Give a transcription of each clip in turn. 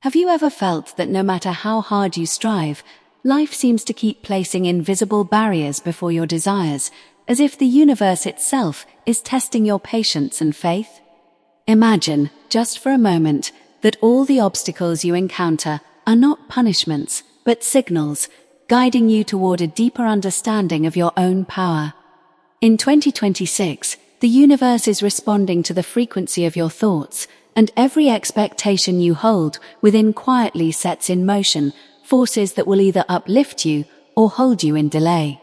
Have you ever felt that no matter how hard you strive, life seems to keep placing invisible barriers before your desires, as if the universe itself is testing your patience and faith? Imagine, just for a moment, that all the obstacles you encounter are not punishments, but signals, guiding you toward a deeper understanding of your own power. In 2026, the universe is responding to the frequency of your thoughts, and every expectation you hold within quietly sets in motion forces that will either uplift you or hold you in delay.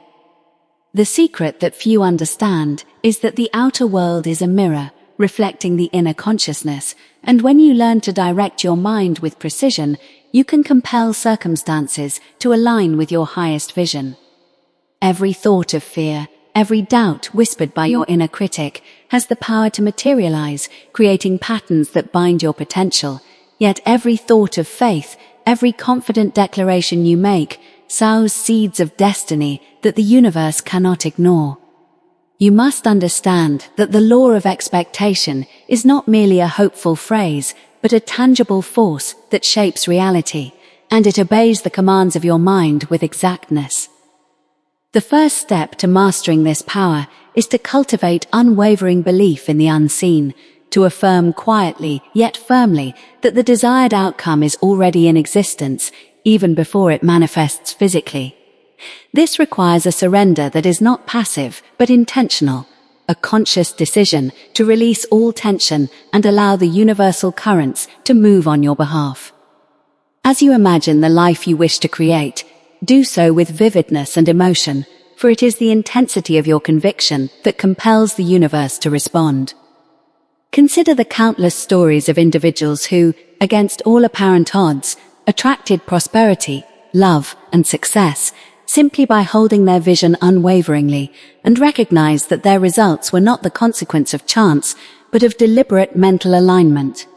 The secret that few understand is that the outer world is a mirror, reflecting the inner consciousness, and when you learn to direct your mind with precision, you can compel circumstances to align with your highest vision. Every thought of fear, every doubt whispered by your inner critic has the power to materialize, creating patterns that bind your potential. Yet every thought of faith, every confident declaration you make, sows seeds of destiny that the universe cannot ignore. You must understand that the law of expectation is not merely a hopeful phrase, but a tangible force that shapes reality, and it obeys the commands of your mind with exactness. The first step to mastering this power is to cultivate unwavering belief in the unseen, to affirm quietly yet firmly that the desired outcome is already in existence, even before it manifests physically. This requires a surrender that is not passive but intentional, a conscious decision to release all tension and allow the universal currents to move on your behalf. As you imagine the life you wish to create, do so with vividness and emotion, for it is the intensity of your conviction that compels the universe to respond. Consider the countless stories of individuals who, against all apparent odds, attracted prosperity, love, and success simply by holding their vision unwaveringly and recognized that their results were not the consequence of chance, but of deliberate mental alignment.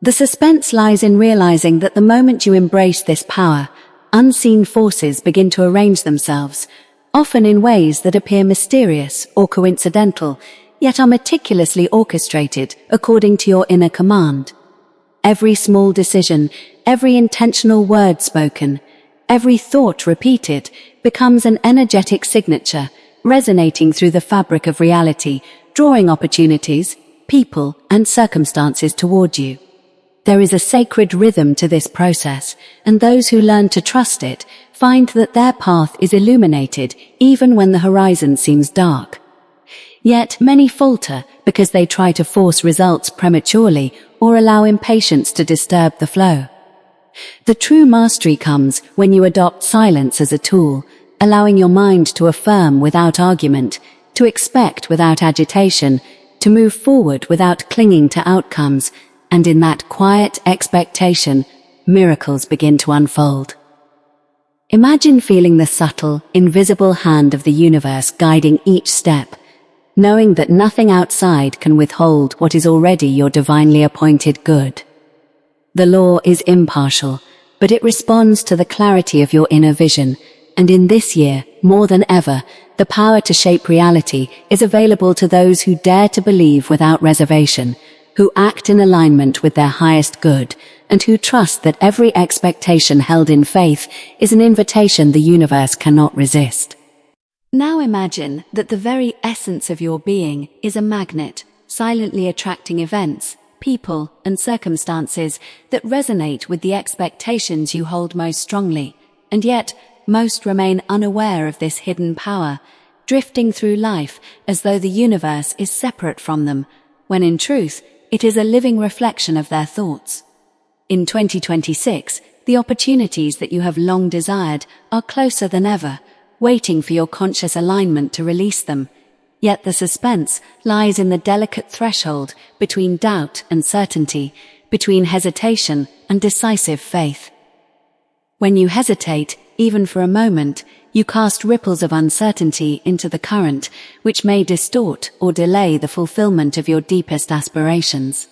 The suspense lies in realizing that the moment you embrace this power, unseen forces begin to arrange themselves, often in ways that appear mysterious or coincidental, yet are meticulously orchestrated according to your inner command. Every small decision, every intentional word spoken, every thought repeated becomes an energetic signature, resonating through the fabric of reality, drawing opportunities, people, and circumstances toward you. There is a sacred rhythm to this process, and those who learn to trust it find that their path is illuminated even when the horizon seems dark. Yet many falter because they try to force results prematurely or allow impatience to disturb the flow. The true mastery comes when you adopt silence as a tool, allowing your mind to affirm without argument, to expect without agitation, to move forward without clinging to outcomes, and in that quiet expectation, miracles begin to unfold. Imagine feeling the subtle, invisible hand of the universe guiding each step, knowing that nothing outside can withhold what is already your divinely appointed good. The law is impartial, but it responds to the clarity of your inner vision, and in this year, more than ever, the power to shape reality is available to those who dare to believe without reservation, who act in alignment with their highest good, and who trust that every expectation held in faith is an invitation the universe cannot resist. Now imagine that the very essence of your being is a magnet, silently attracting events, people, and circumstances that resonate with the expectations you hold most strongly, and yet most remain unaware of this hidden power, drifting through life as though the universe is separate from them, when in truth, it is a living reflection of their thoughts. In 2026, the opportunities that you have long desired are closer than ever, waiting for your conscious alignment to release them. Yet the suspense lies in the delicate threshold between doubt and certainty, between hesitation and decisive faith. When you hesitate, even for a moment, you cast ripples of uncertainty into the current, which may distort or delay the fulfillment of your deepest aspirations.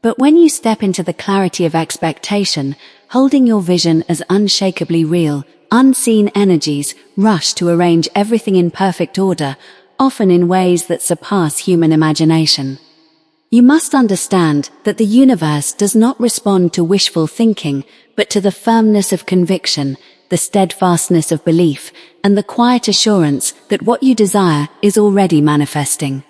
But when you step into the clarity of expectation, holding your vision as unshakably real, unseen energies rush to arrange everything in perfect order, often in ways that surpass human imagination. You must understand that the universe does not respond to wishful thinking, but to the firmness of conviction, the steadfastness of belief, and the quiet assurance that what you desire is already manifesting.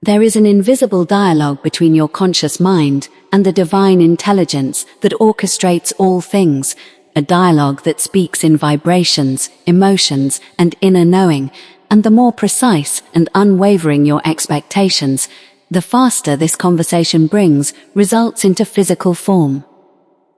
There is an invisible dialogue between your conscious mind and the divine intelligence that orchestrates all things, a dialogue that speaks in vibrations, emotions, and inner knowing, and the more precise and unwavering your expectations, the faster this conversation brings results into physical form.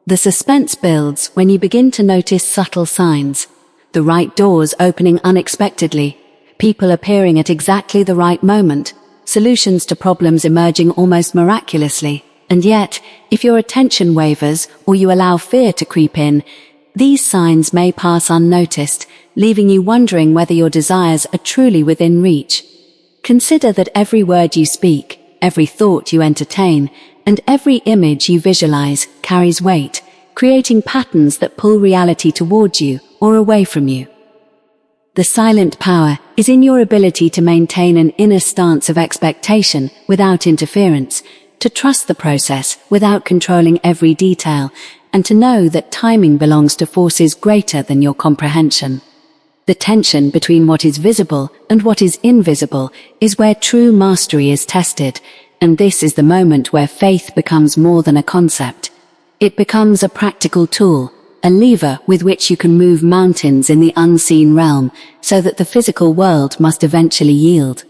The suspense builds when you begin to notice subtle signs, the right doors opening unexpectedly, people appearing at exactly the right moment, solutions to problems emerging almost miraculously. And yet, if your attention wavers or you allow fear to creep in, these signs may pass unnoticed, leaving you wondering whether your desires are truly within reach. Consider that every word you speak, every thought you entertain, and every image you visualize carries weight, creating patterns that pull reality toward you or away from you. The silent power is in your ability to maintain an inner stance of expectation without interference, to trust the process without controlling every detail, and to know that timing belongs to forces greater than your comprehension. The tension between what is visible and what is invisible is where true mastery is tested, and this is the moment where faith becomes more than a concept. It becomes a practical tool, a lever with which you can move mountains in the unseen realm so that the physical world must eventually yield.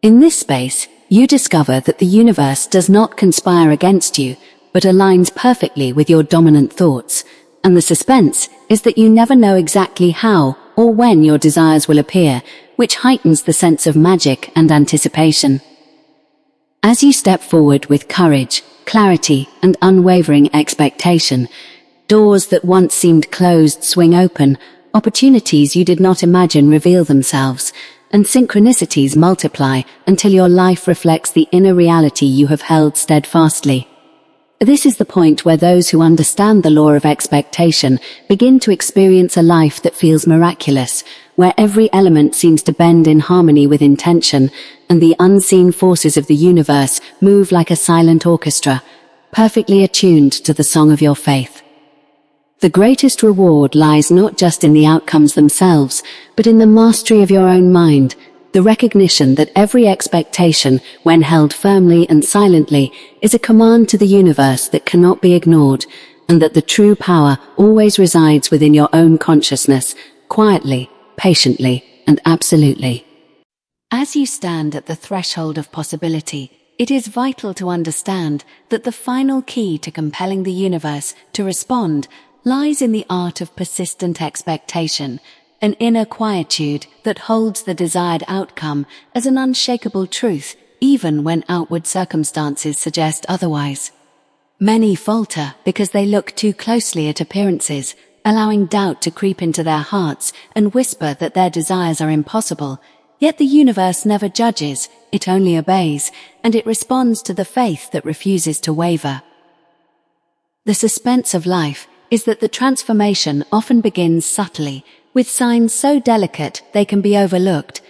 In this space, you discover that the universe does not conspire against you, but aligns perfectly with your dominant thoughts, and the suspense is that you never know exactly how or when your desires will appear, which heightens the sense of magic and anticipation. As you step forward with courage, clarity, and unwavering expectation, doors that once seemed closed swing open, opportunities you did not imagine reveal themselves, and synchronicities multiply until your life reflects the inner reality you have held steadfastly. This is the point where those who understand the law of expectation begin to experience a life that feels miraculous, where every element seems to bend in harmony with intention, and the unseen forces of the universe move like a silent orchestra, perfectly attuned to the song of your faith. The greatest reward lies not just in the outcomes themselves, but in the mastery of your own mind, the recognition that every expectation, when held firmly and silently, is a command to the universe that cannot be ignored, and that the true power always resides within your own consciousness, quietly, patiently, and absolutely. As you stand at the threshold of possibility, it is vital to understand that the final key to compelling the universe to respond lies in the art of persistent expectation, an inner quietude that holds the desired outcome as an unshakable truth, even when outward circumstances suggest otherwise. Many falter because they look too closely at appearances, allowing doubt to creep into their hearts and whisper that their desires are impossible. Yet the universe never judges, it only obeys, and it responds to the faith that refuses to waver. The suspense of life is that the transformation often begins subtly, with signs so delicate they can be overlooked.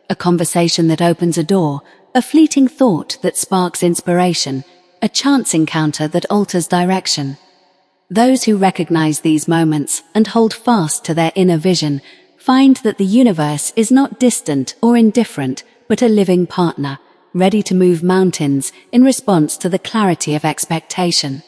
A conversation that opens a door, a fleeting thought that sparks inspiration, a chance encounter that alters direction. Those who recognize these moments and hold fast to their inner vision find that the universe is not distant or indifferent, but a living partner, ready to move mountains in response to the clarity of expectation.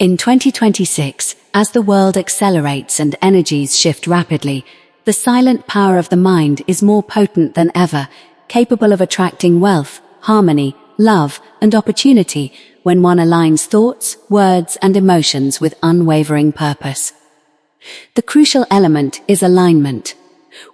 In 2026, as the world accelerates and energies shift rapidly, the silent power of the mind is more potent than ever, capable of attracting wealth, harmony, love, and opportunity when one aligns thoughts, words, and emotions with unwavering purpose. The crucial element is alignment.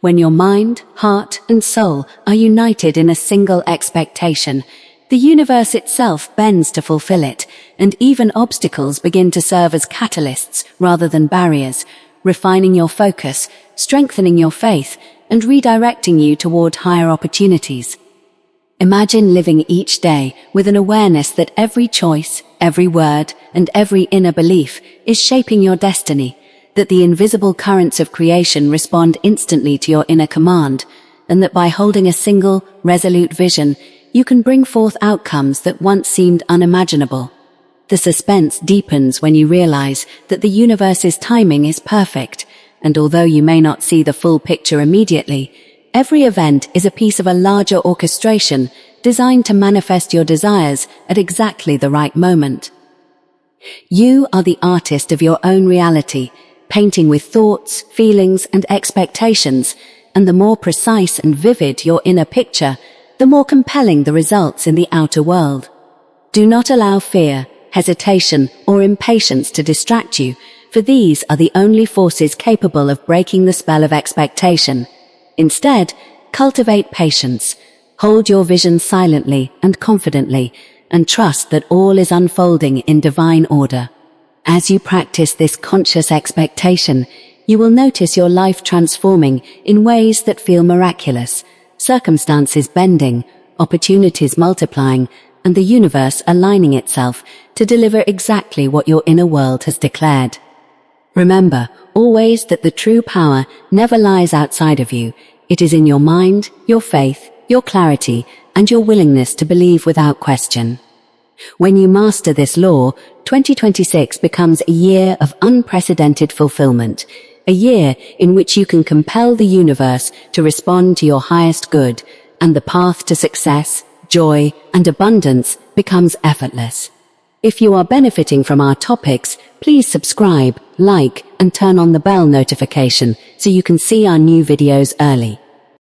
When your mind, heart, and soul are united in a single expectation, the universe itself bends to fulfill it, and even obstacles begin to serve as catalysts rather than barriers, refining your focus, strengthening your faith, and redirecting you toward higher opportunities. Imagine living each day with an awareness that every choice, every word, and every inner belief is shaping your destiny, that the invisible currents of creation respond instantly to your inner command, and that by holding a single, resolute vision, you can bring forth outcomes that once seemed unimaginable. The suspense deepens when you realize that the universe's timing is perfect, and although you may not see the full picture immediately, every event is a piece of a larger orchestration designed to manifest your desires at exactly the right moment. You are the artist of your own reality, painting with thoughts, feelings, and expectations, and the more precise and vivid your inner picture, the more compelling the results in the outer world. Do not allow fear, hesitation, or impatience to distract you, for these are the only forces capable of breaking the spell of expectation. Instead, cultivate patience, hold your vision silently and confidently, and trust that all is unfolding in divine order. As you practice this conscious expectation, you will notice your life transforming in ways that feel miraculous, circumstances bending, opportunities multiplying, and the universe aligning itself to deliver exactly what your inner world has declared. Remember always that the true power never lies outside of you. It is in your mind, your faith, your clarity, and your willingness to believe without question. When you master this law, 2026 becomes a year of unprecedented fulfillment, a year in which you can compel the universe to respond to your highest good, and the path to success, joy, and abundance becomes effortless. If you are benefiting from our topics, please subscribe, like, and turn on the bell notification so you can see our new videos early.